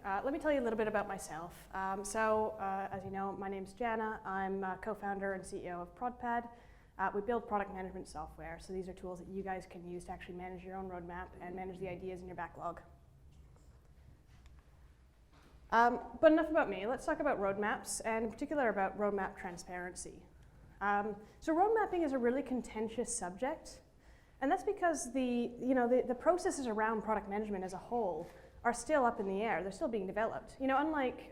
Let me tell you a little bit about myself. As you know, my name's Janna. I'm co-founder and CEO of ProdPad. We build product management software, so these are tools that you guys can use to actually manage your own roadmap and manage the ideas in your backlog. But enough about me. Let's talk about roadmaps, and in particular about roadmap transparency. So road mapping is a really contentious subject, and that's because the processes around product management as a whole are still up in the air. They're still being developed. Unlike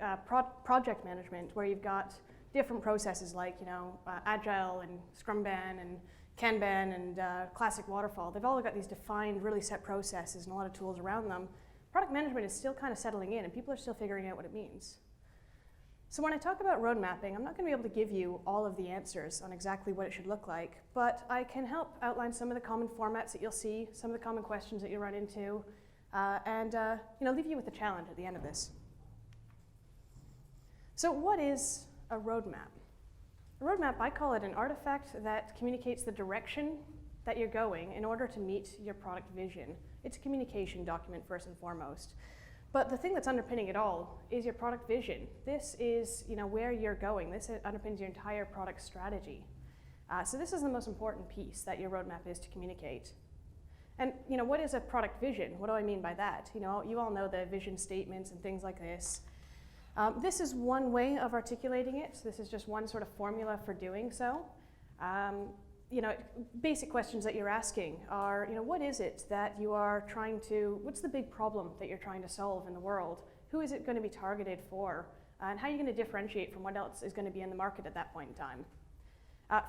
project management, where you've got different processes like Agile and Scrumban and Kanban and classic waterfall, they've all got these defined, really set processes and a lot of tools around them. Product management is still kind of settling in, and people are still figuring out what it means. So when I talk about road mapping, I'm not going to be able to give you all of the answers on exactly what it should look like, but I can help outline some of the common formats that you'll see, some of the common questions that you'll run into, and leave you with a challenge at the end of this. So what is a roadmap? A roadmap, I call it an artifact that communicates the direction that you're going in order to meet your product vision. It's a communication document first and foremost. But the thing that's underpinning it all is your product vision. This is where you're going. This underpins your entire product strategy. So this is the most important piece that your roadmap is to communicate. And what is a product vision? What do I mean by that? You all know the vision statements and things like this. This is one way of articulating it. This is just one sort of formula for doing so. Basic questions that you're asking are, what is it that you are trying to, what's the big problem that you're trying to solve in the world? Who is it going to be targeted for? And how are you going to differentiate from what else is going to be in the market at that point in time?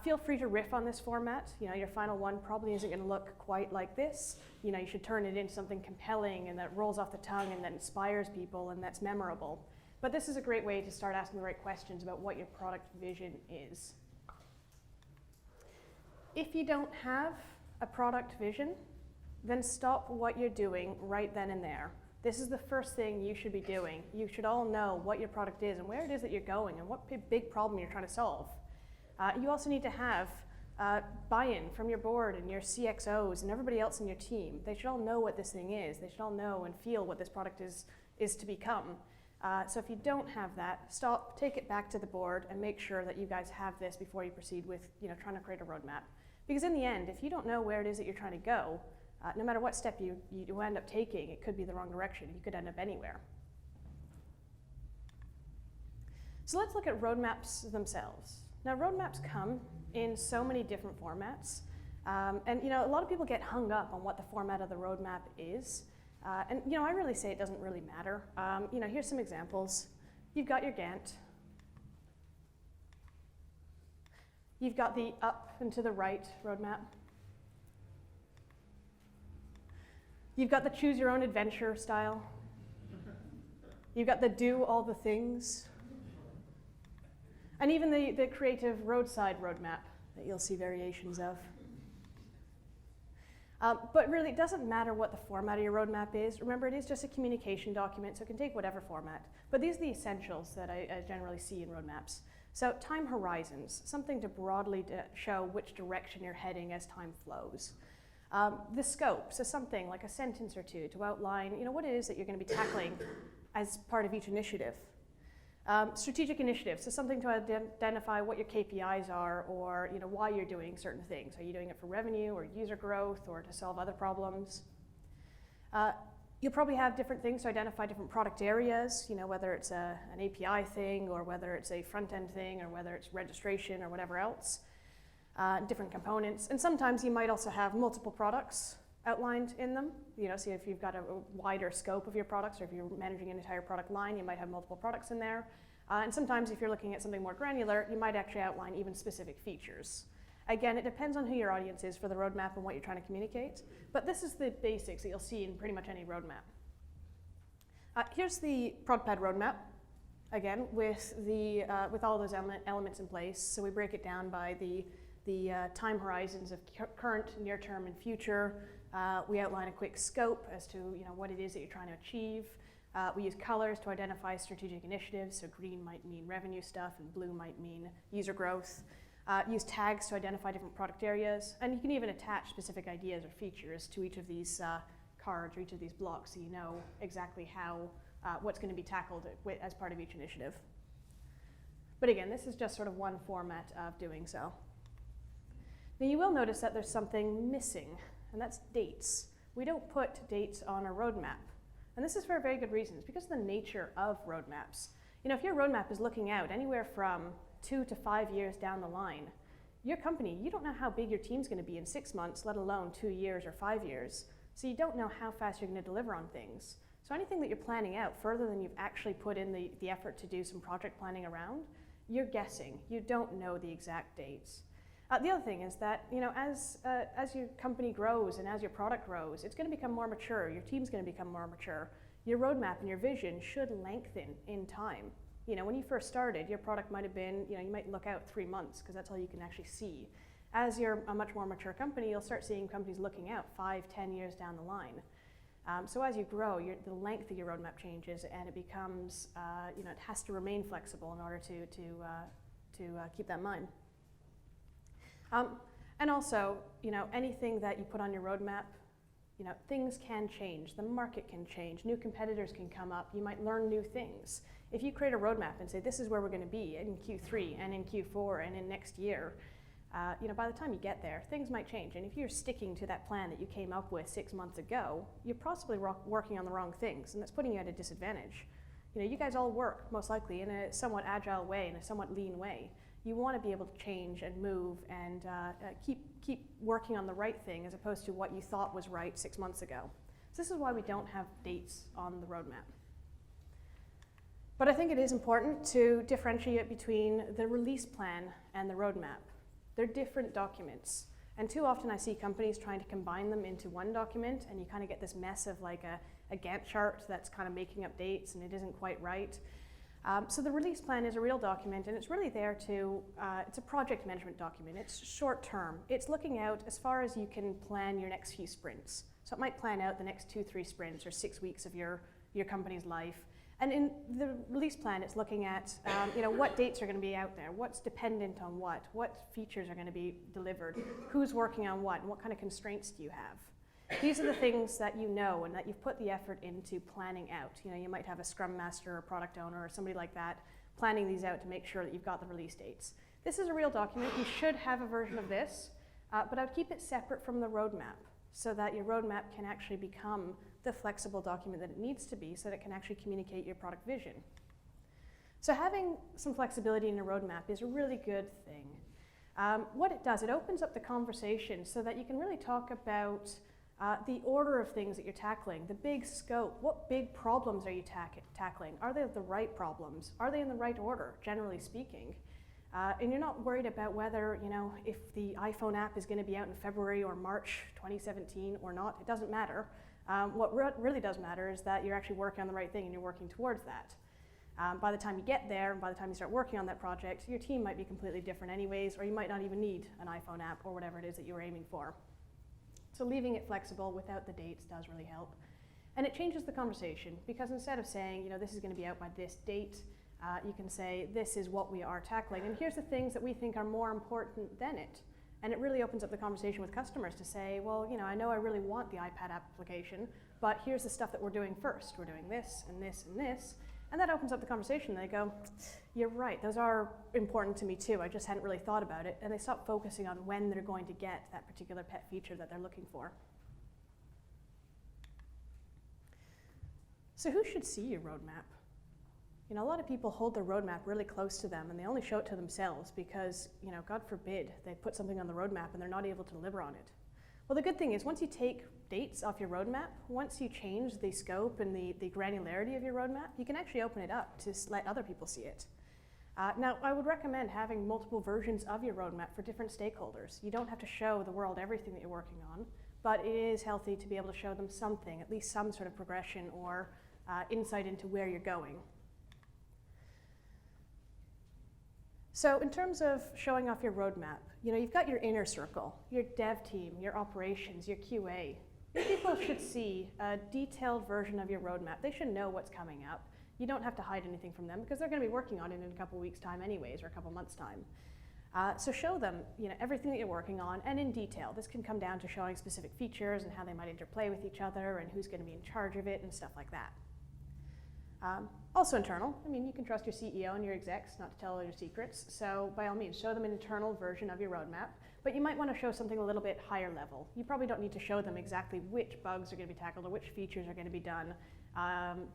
Feel free to riff on this format. Your final one probably isn't going to look quite like this. You should turn it into something compelling and that rolls off the tongue and that inspires people and that's memorable. But this is a great way to start asking the right questions about what your product vision is. If you don't have a product vision, then stop what you're doing right then and there. This is the first thing you should be doing. You should all know what your product is and where it is that you're going and what big problem you're trying to solve. You also need to have buy-in from your board and your CXOs and everybody else in your team. They should all know what this thing is. They should all know and feel what this product is to become. So if you don't have that, stop, take it back to the board and make sure that you guys have this before you proceed with trying to create a roadmap. Because in the end, if you don't know where it is that you're trying to go, no matter what step you end up taking, it could be the wrong direction. You could end up anywhere. So let's look at roadmaps themselves. Now, roadmaps come in so many different formats. And a lot of people get hung up on what the format of the roadmap is. And I really say it doesn't really matter. Here's some examples. You've got your Gantt. You've got the up and to the right roadmap. You've got the choose your own adventure style. You've got the do all the things. And even the creative roadside roadmap that you'll see variations of. But really, it doesn't matter what the format of your roadmap is. Remember, it is just a communication document, so it can take whatever format. But these are the essentials that I generally see in roadmaps. So time horizons, something to broadly show which direction you're heading as time flows. The scope, so something like a sentence or two to outline what it is that you're going to be tackling as part of each initiative. Strategic initiatives, so something to identify what your KPIs are or why you're doing certain things. Are you doing it for revenue or user growth or to solve other problems? You'll probably have different things to identify different product areas, whether it's an API thing or whether it's a front-end thing or whether it's registration or whatever else, different components. And sometimes you might also have multiple products outlined in them. So if you've got a wider scope of your products or if you're managing an entire product line, you might have multiple products in there. And sometimes if you're looking at something more granular, you might actually outline even specific features. Again, it depends on who your audience is for the roadmap and what you're trying to communicate. But this is the basics that you'll see in pretty much any roadmap. Here's the ProdPad roadmap, again, with all those elements in place. So we break it down by the time horizons of current, near-term, and future. We outline a quick scope as to what it is that you're trying to achieve. We use colors to identify strategic initiatives. So green might mean revenue stuff, and blue might mean user growth. Use tags to identify different product areas, and you can even attach specific ideas or features to each of these cards or each of these blocks so you know exactly how what's going to be tackled as part of each initiative. But again, this is just sort of one format of doing so. Now you will notice that there's something missing, and that's dates. We don't put dates on a roadmap. And this is for very good reasons, because of the nature of roadmaps. You know, if your roadmap is looking out anywhere from 2 to 5 years down the line, your company, you don't know how big your team's going to be in 6 months, let alone 2 years or 5 years. So you don't know how fast you're going to deliver on things. So anything that you're planning out further than you've actually put in the effort to do some project planning around, you're guessing. You don't know the exact dates. The other thing is that, you know, as your company grows and as your product grows, it's going to become more mature. Your team's going to become more mature. Your roadmap and your vision should lengthen in time. You know, when you first started, your product might have been, you know, you might look out 3 months because that's all you can actually see. As you're a much more mature company, you'll start seeing companies looking out 5, 10 years down the line. So as you grow, the length of your roadmap changes, and it becomes, you know, it has to remain flexible in order to keep that in mind. And also, you know, anything that you put on your roadmap, you know, things can change. The market can change. New competitors can come up. You might learn new things. If you create a roadmap and say, this is where we're going to be in Q3 and in Q4 and in next year, you know, by the time you get there, things might change. And if you're sticking to that plan that you came up with 6 months ago, you're possibly working on the wrong things, and that's putting you at a disadvantage. You know, you guys all work, most likely, in a somewhat agile way, in a somewhat lean way. You want to be able to change and move and keep working on the right thing as opposed to what you thought was right 6 months ago. So this is why we don't have dates on the roadmap. But I think it is important to differentiate between the release plan and the roadmap. They're different documents. And too often I see companies trying to combine them into one document, and you kind of get this mess of like a Gantt chart that's kind of making up dates and it isn't quite right. So the release plan is a real document, and it's really there to, it's a project management document. It's short term. It's looking out as far as you can plan your next few sprints. So it might plan out the next 2, 3 sprints or 6 weeks of your company's life. And in the release plan, it's looking at you know, what dates are going to be out there, what's dependent on what features are going to be delivered, who's working on what, and what kind of constraints do you have. These are the things that you know and that you've put the effort into planning out. You know, you might have a scrum master or product owner or somebody like that planning these out to make sure that you've got the release dates. This is a real document. You should have a version of this, but I would keep it separate from the roadmap so that your roadmap can actually become the flexible document that it needs to be so that it can actually communicate your product vision. So having some flexibility in your roadmap is a really good thing. What it does, it opens up the conversation so that you can really talk about the order of things that you're tackling, the big scope. What big problems are you tackling? Are they the right problems? Are they in the right order, generally speaking? And you're not worried about whether, you know, if the iPhone app is going to be out in February or March 2017 or not. It doesn't matter. What really does matter is that you're actually working on the right thing and you're working towards that. By the time you get there, and by the time you start working on that project, your team might be completely different anyways, or you might not even need an iPhone app or whatever it is that you were aiming for. So leaving it flexible without the dates does really help. And it changes the conversation, because instead of saying, you know, this is going to be out by this date, you can say, this is what we are tackling, and here's the things that we think are more important than it. And it really opens up the conversation with customers to say, well, you know, I know I really want the iPad application, but here's the stuff that we're doing first. We're doing this and this and this. And that opens up the conversation. They go, you're right, those are important to me too. I just hadn't really thought about it. And they stop focusing on when they're going to get that particular pet feature that they're looking for. So who should see your roadmap? You know, a lot of people hold their roadmap really close to them and they only show it to themselves because, you know, God forbid, they put something on the roadmap and they're not able to deliver on it. Well, the good thing is once you take dates off your roadmap, once you change the scope and the granularity of your roadmap, you can actually open it up to let other people see it. Now, I would recommend having multiple versions of your roadmap for different stakeholders. You don't have to show the world everything that you're working on, but it is healthy to be able to show them something, at least some sort of progression or insight into where you're going. So in terms of showing off your roadmap, you know, you've got your inner circle, your dev team, your operations, your QA. These people should see a detailed version of your roadmap. They should know what's coming up. You don't have to hide anything from them because they're going to be working on it in a couple weeks' time anyways, or a couple months' time. So show them, you know, everything that you're working on and in detail. This can come down to showing specific features and how they might interplay with each other and who's going to be in charge of it and stuff like that. Also internal, I mean, you can trust your CEO and your execs not to tell all your secrets, so by all means, show them an internal version of your roadmap, but you might want to show something a little bit higher level. You probably don't need to show them exactly which bugs are going to be tackled or which features are going to be done,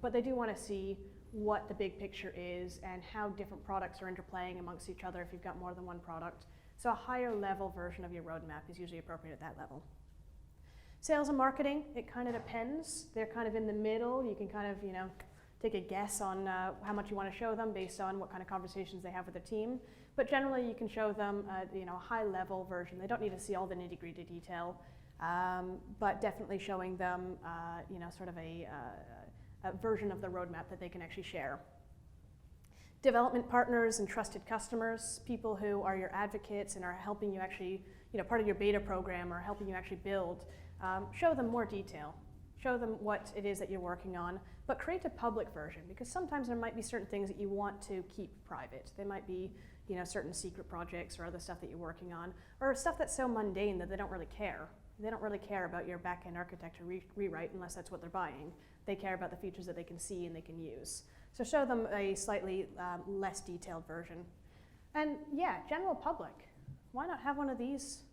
but they do want to see what the big picture is and how different products are interplaying amongst each other if you've got more than one product. So a higher level version of your roadmap is usually appropriate at that level. Sales and marketing, it kind of depends. They're kind of in the middle. You can kind of, take a guess on how much you want to show them based on what kind of conversations they have with the team. But generally, you can show them a high-level version. They don't need to see all the nitty-gritty detail, but definitely showing them sort of a version of the roadmap that they can actually share. Development partners and trusted customers, people who are your advocates and are helping you actually, part of your beta program or helping you actually build, show them more detail. Show them what it is that you're working on, but create a public version, because sometimes there might be certain things that you want to keep private. They might be, certain secret projects or other stuff that you're working on, or stuff that's so mundane that they don't really care. They don't really care about your back-end architecture rewrite unless that's what they're buying. They care about the features that they can see and they can use. So show them a slightly less detailed version. And yeah, general public. Why not have one of these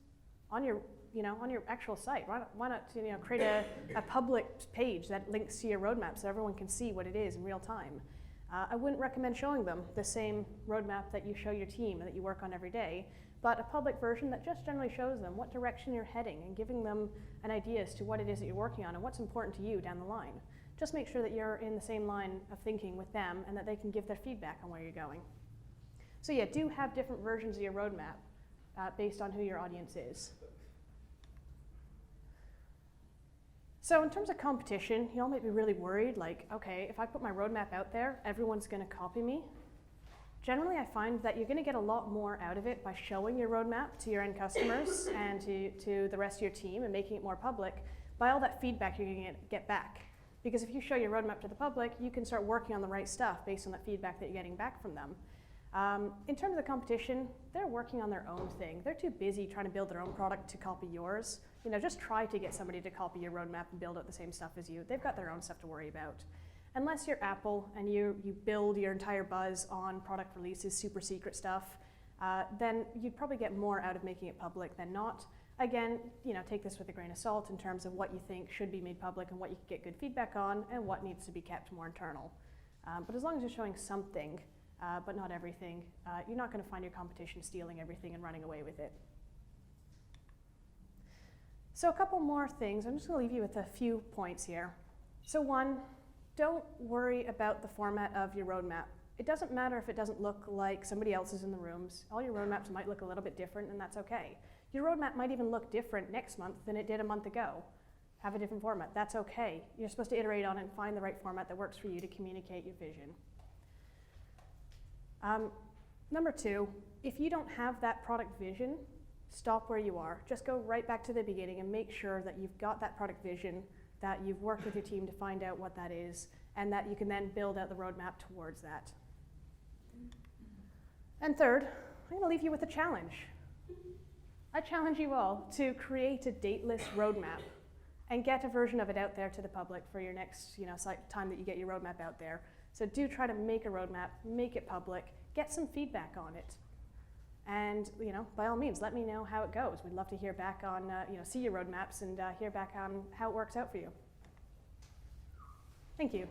on your on your actual site? Why not create a public page that links to your roadmap so everyone can see what it is in real time? I wouldn't recommend showing them the same roadmap that you show your team and that you work on every day, but a public version that just generally shows them what direction you're heading and giving them an idea as to what it is that you're working on and what's important to you down the line. Just make sure that you're in the same line of thinking with them and that they can give their feedback on where you're going. So yeah, do have different versions of your roadmap based on who your audience is. So in terms of competition, you all might be really worried, like, okay, if I put my roadmap out there, everyone's going to copy me. Generally, I find that you're going to get a lot more out of it by showing your roadmap to your end customers and to the rest of your team and making it more public by all that feedback you're going to get back. Because if you show your roadmap to the public, you can start working on the right stuff based on that feedback that you're getting back from them. In terms of the competition, they're working on their own thing. They're too busy trying to build their own product to copy yours. Just try to get somebody to copy your roadmap and build out the same stuff as you. They've got their own stuff to worry about. Unless you're Apple and you build your entire buzz on product releases, super secret stuff, then you'd probably get more out of making it public than not. Again, take this with a grain of salt in terms of what you think should be made public and what you can get good feedback on and what needs to be kept more internal. But as long as you're showing something, but not everything, you're not going to find your competition stealing everything and running away with it. So a couple more things. I'm just going to leave you with a few points here. So one, don't worry about the format of your roadmap. It doesn't matter if it doesn't look like somebody else's in the rooms. All your roadmaps might look a little bit different, and that's okay. Your roadmap might even look different next month than it did a month ago. Have a different format. That's okay. You're supposed to iterate on it and find the right format that works for you to communicate your vision. Number two, if you don't have that product vision, stop where you are. Just go right back to the beginning and make sure that you've got that product vision, that you've worked with your team to find out what that is, and that you can then build out the roadmap towards that. And third, I'm going to leave you with a challenge. I challenge you all to create a dateless roadmap and get a version of it out there to the public for your next time that you get your roadmap out there. So do try to make a roadmap, make it public, get some feedback on it. And by all means, let me know how it goes. We'd love to hear back on, see your roadmaps and hear back on how it works out for you. Thank you.